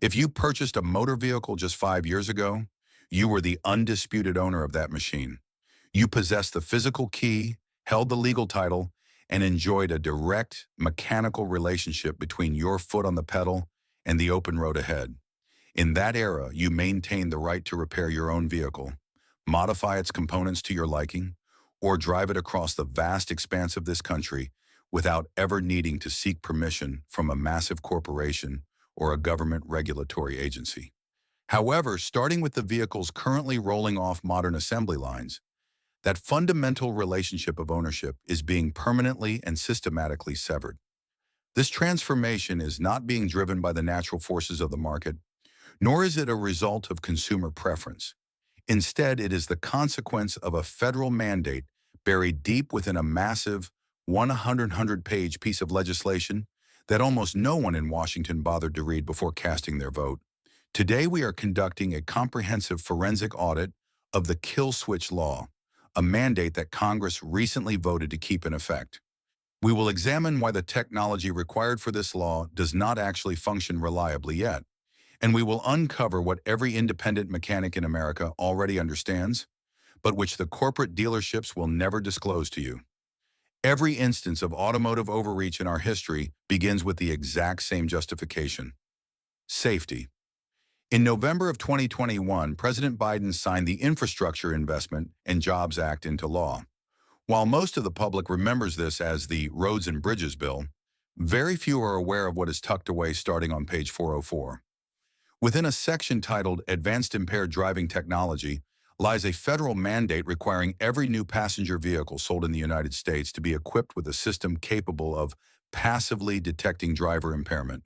If you purchased a motor vehicle just 5 years ago, you were the undisputed owner of that machine. You possessed the physical key, held the legal title, and enjoyed a direct mechanical relationship between your foot on the pedal and the open road ahead. In that era, you maintained the right to repair your own vehicle, modify its components to your liking, or drive it across the vast expanse of this country without ever needing to seek permission from a massive corporation or a government regulatory agency. However, starting with the vehicles currently rolling off modern assembly lines, that fundamental relationship of ownership is being permanently and systematically severed. This transformation is not being driven by the natural forces of the market, nor is it a result of consumer preference. Instead, it is the consequence of a federal mandate buried deep within a massive 100-page piece of legislation that almost no one in Washington bothered to read before casting their vote. Today, we are conducting a comprehensive forensic audit of the kill switch law, a mandate that Congress recently voted to keep in effect. We will examine why the technology required for this law does not actually function reliably yet, and we will uncover what every independent mechanic in America already understands, but which the corporate dealerships will never disclose to you. Every instance of automotive overreach in our history begins with the exact same justification: safety. In November of 2021, President Biden signed the Infrastructure Investment and Jobs Act into law. While most of the public remembers this as the Roads and Bridges Bill, very few are aware of what is tucked away starting on page 404. Within a section titled Advanced Impaired Driving Technology lies a federal mandate requiring every new passenger vehicle sold in the United States to be equipped with a system capable of passively detecting driver impairment.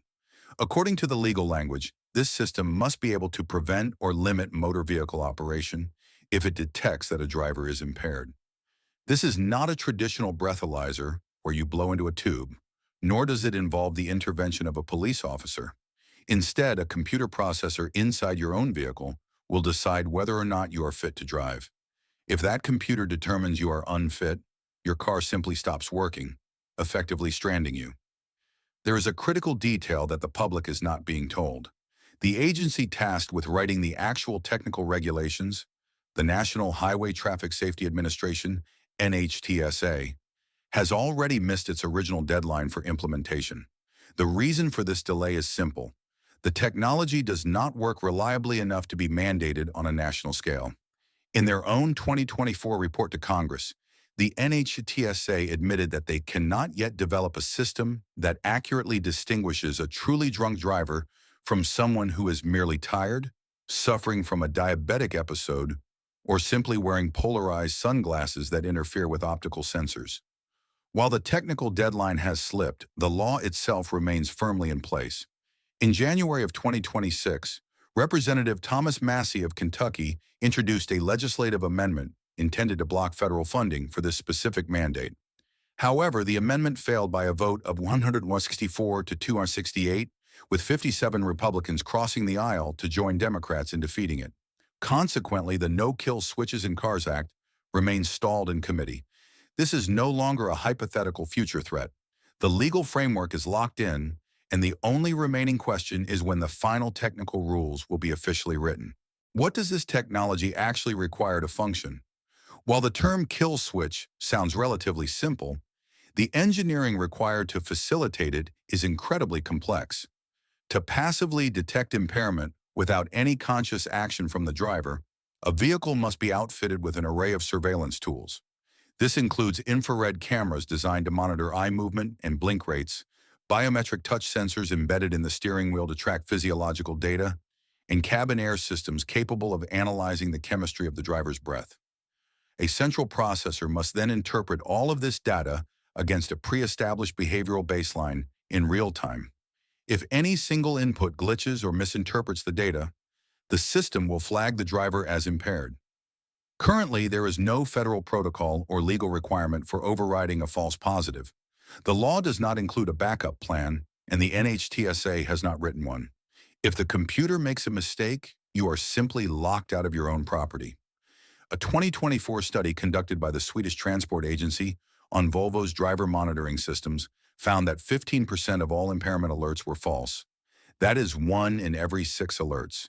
According to the legal language, this system must be able to prevent or limit motor vehicle operation if it detects that a driver is impaired. This is not a traditional breathalyzer where you blow into a tube, nor does it involve the intervention of a police officer. Instead, a computer processor inside your own vehicle will decide whether or not you are fit to drive. If that computer determines you are unfit, your car simply stops working, effectively stranding you. There is a critical detail that the public is not being told. The agency tasked with writing the actual technical regulations, the National Highway Traffic Safety Administration, NHTSA, has already missed its original deadline for implementation. The reason for this delay is simple. The technology does not work reliably enough to be mandated on a national scale. In their own 2024 report to Congress, the NHTSA admitted that they cannot yet develop a system that accurately distinguishes a truly drunk driver from someone who is merely tired, suffering from a diabetic episode, or simply wearing polarized sunglasses that interfere with optical sensors. While the technical deadline has slipped, the law itself remains firmly in place. In January of 2026, Representative Thomas Massey of Kentucky introduced a legislative amendment intended to block federal funding for this specific mandate. However, the amendment failed by a vote of 164 to 268, with 57 Republicans crossing the aisle to join Democrats in defeating it. Consequently, the No-Kill Switches in Cars Act remains stalled in committee. This is no longer a hypothetical future threat. The legal framework is locked in, and the only remaining question is when the final technical rules will be officially written. What does this technology actually require to function? While the term kill switch sounds relatively simple, the engineering required to facilitate it is incredibly complex. To passively detect impairment without any conscious action from the driver, a vehicle must be outfitted with an array of surveillance tools. This includes infrared cameras designed to monitor eye movement and blink rates, biometric touch sensors embedded in the steering wheel to track physiological data, and cabin air systems capable of analyzing the chemistry of the driver's breath. A central processor must then interpret all of this data against a pre-established behavioral baseline in real time. If any single input glitches or misinterprets the data, the system will flag the driver as impaired. Currently, there is no federal protocol or legal requirement for overriding a false positive. The law does not include a backup plan, and the NHTSA has not written one. If the computer makes a mistake, you are simply locked out of your own property. A 2024 study conducted by the Swedish Transport Agency on Volvo's driver monitoring systems found that 15% of all impairment alerts were false. That is 1 in every 6 alerts.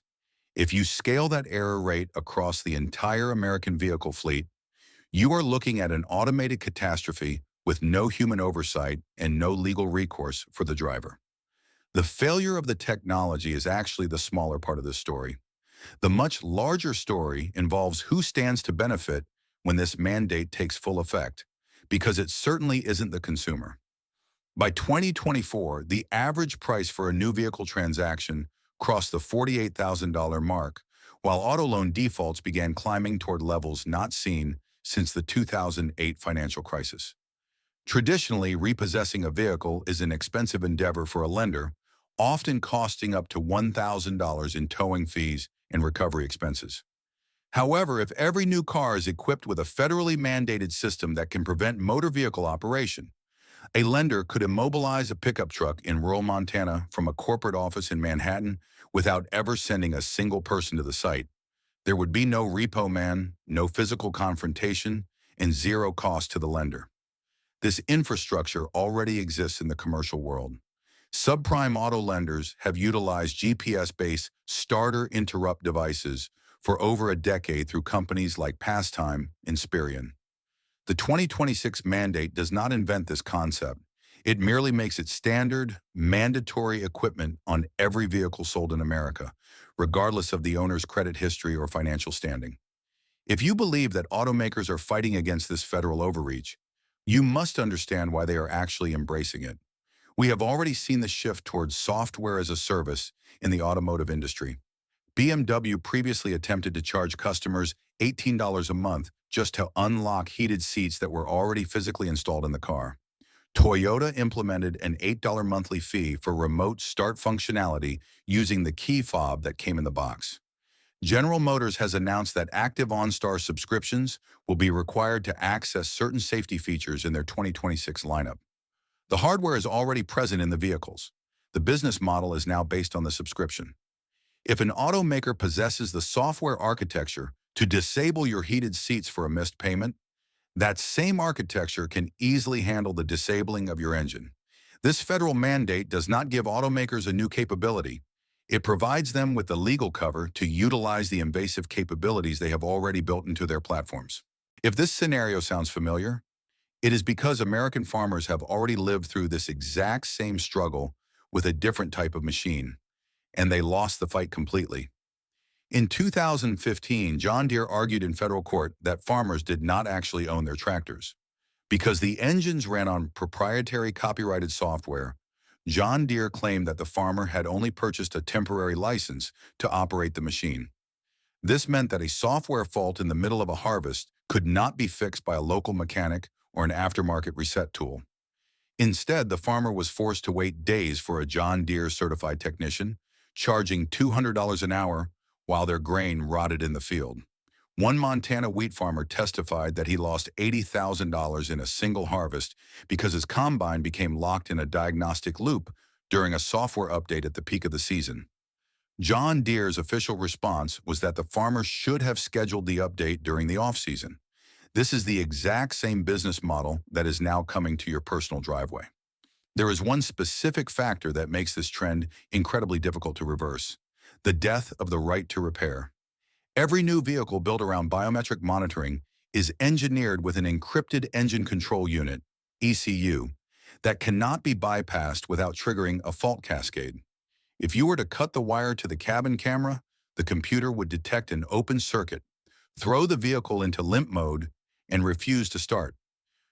If you scale that error rate across the entire American vehicle fleet, you are looking at an automated catastrophe with no human oversight and no legal recourse for the driver. The failure of the technology is actually the smaller part of this story. The much larger story involves who stands to benefit when this mandate takes full effect, because it certainly isn't the consumer. By 2024, the average price for a new vehicle transaction crossed the $48,000 mark, while auto loan defaults began climbing toward levels not seen since the 2008 financial crisis. Traditionally, repossessing a vehicle is an expensive endeavor for a lender, often costing up to $1,000 in towing fees and recovery expenses. However, if every new car is equipped with a federally mandated system that can prevent motor vehicle operation, a lender could immobilize a pickup truck in rural Montana from a corporate office in Manhattan without ever sending a single person to the site. There would be no repo man, no physical confrontation, and zero cost to the lender. This infrastructure already exists in the commercial world. Subprime auto lenders have utilized GPS-based starter interrupt devices for over a decade through companies like Pastime and Spirion. The 2026 mandate does not invent this concept. It merely makes it standard, mandatory equipment on every vehicle sold in America, regardless of the owner's credit history or financial standing. If you believe that automakers are fighting against this federal overreach, you must understand why they are actually embracing it. We have already seen the shift towards software as a service in the automotive industry. BMW previously attempted to charge customers $18 a month just to unlock heated seats that were already physically installed in the car. Toyota implemented an $8 monthly fee for remote start functionality using the key fob that came in the box. General Motors has announced that active OnStar subscriptions will be required to access certain safety features in their 2026 lineup. The hardware is already present in the vehicles. The business model is now based on the subscription. If an automaker possesses the software architecture to disable your heated seats for a missed payment, that same architecture can easily handle the disabling of your engine. This federal mandate does not give automakers a new capability. It provides them with the legal cover to utilize the invasive capabilities they have already built into their platforms. If this scenario sounds familiar, it is because American farmers have already lived through this exact same struggle with a different type of machine, and they lost the fight completely. In 2015, John Deere argued in federal court that farmers did not actually own their tractors. Because the engines ran on proprietary copyrighted software, John Deere claimed that the farmer had only purchased a temporary license to operate the machine. This meant that a software fault in the middle of a harvest could not be fixed by a local mechanic or an aftermarket reset tool. Instead, the farmer was forced to wait days for a John Deere certified technician, charging $200 an hour while their grain rotted in the field. One Montana wheat farmer testified that he lost $80,000 in a single harvest because his combine became locked in a diagnostic loop during a software update at the peak of the season. John Deere's official response was that the farmer should have scheduled the update during the off-season. This is the exact same business model that is now coming to your personal driveway. There is one specific factor that makes this trend incredibly difficult to reverse: the death of the right to repair. Every new vehicle built around biometric monitoring is engineered with an encrypted engine control unit, ECU, that cannot be bypassed without triggering a fault cascade. If you were to cut the wire to the cabin camera, the computer would detect an open circuit, throw the vehicle into limp mode, and refuse to start.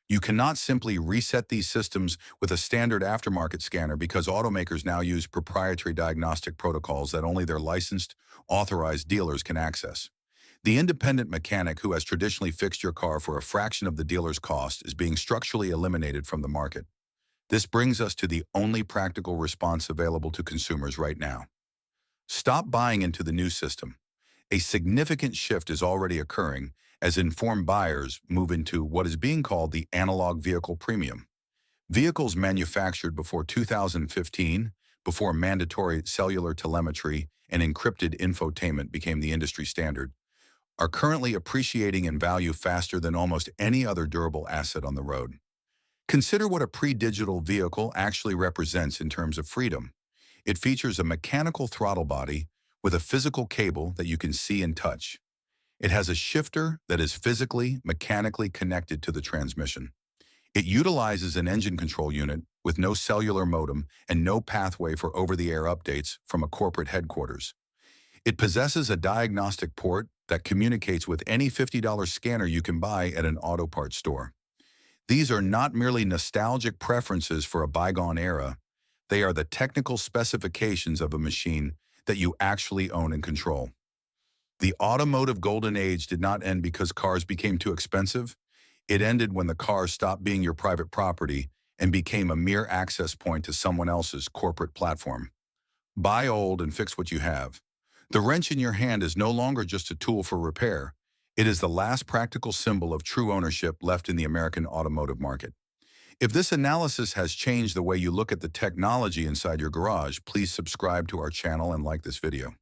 You cannot simply reset these systems with a standard aftermarket scanner because automakers now use proprietary diagnostic protocols that only their licensed, authorized dealers can access. The independent mechanic who has traditionally fixed your car for a fraction of the dealer's cost is being structurally eliminated from the market. This brings us to the only practical response available to consumers right now. Stop buying into the new system. A significant shift is already occurring as informed buyers move into what is being called the analog vehicle premium. Vehicles manufactured before 2015, before mandatory cellular telemetry and encrypted infotainment became the industry standard, are currently appreciating in value faster than almost any other durable asset on the road. Consider what a pre-digital vehicle actually represents in terms of freedom. It features a mechanical throttle body with a physical cable that you can see and touch. It has a shifter that is physically, mechanically connected to the transmission. It utilizes an engine control unit with no cellular modem and no pathway for over-the-air updates from a corporate headquarters. It possesses a diagnostic port that communicates with any $50 scanner you can buy at an auto parts store. These are not merely nostalgic preferences for a bygone era. They are the technical specifications of a machine that you actually own and control. The automotive golden age did not end because cars became too expensive. It ended when the car stopped being your private property and became a mere access point to someone else's corporate platform. Buy old and fix what you have. The wrench in your hand is no longer just a tool for repair. It is the last practical symbol of true ownership left in the American automotive market. If this analysis has changed the way you look at the technology inside your garage, please subscribe to our channel and like this video.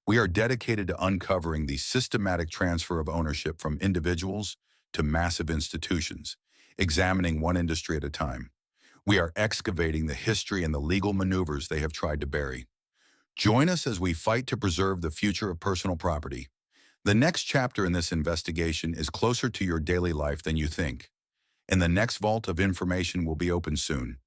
We are dedicated to uncovering the systematic transfer of ownership from individuals to massive institutions, examining one industry at a time. We are excavating the history and the legal maneuvers they have tried to bury. Join us as we fight to preserve the future of personal property. The next chapter in this investigation is closer to your daily life than you think, and the next vault of information will be open soon.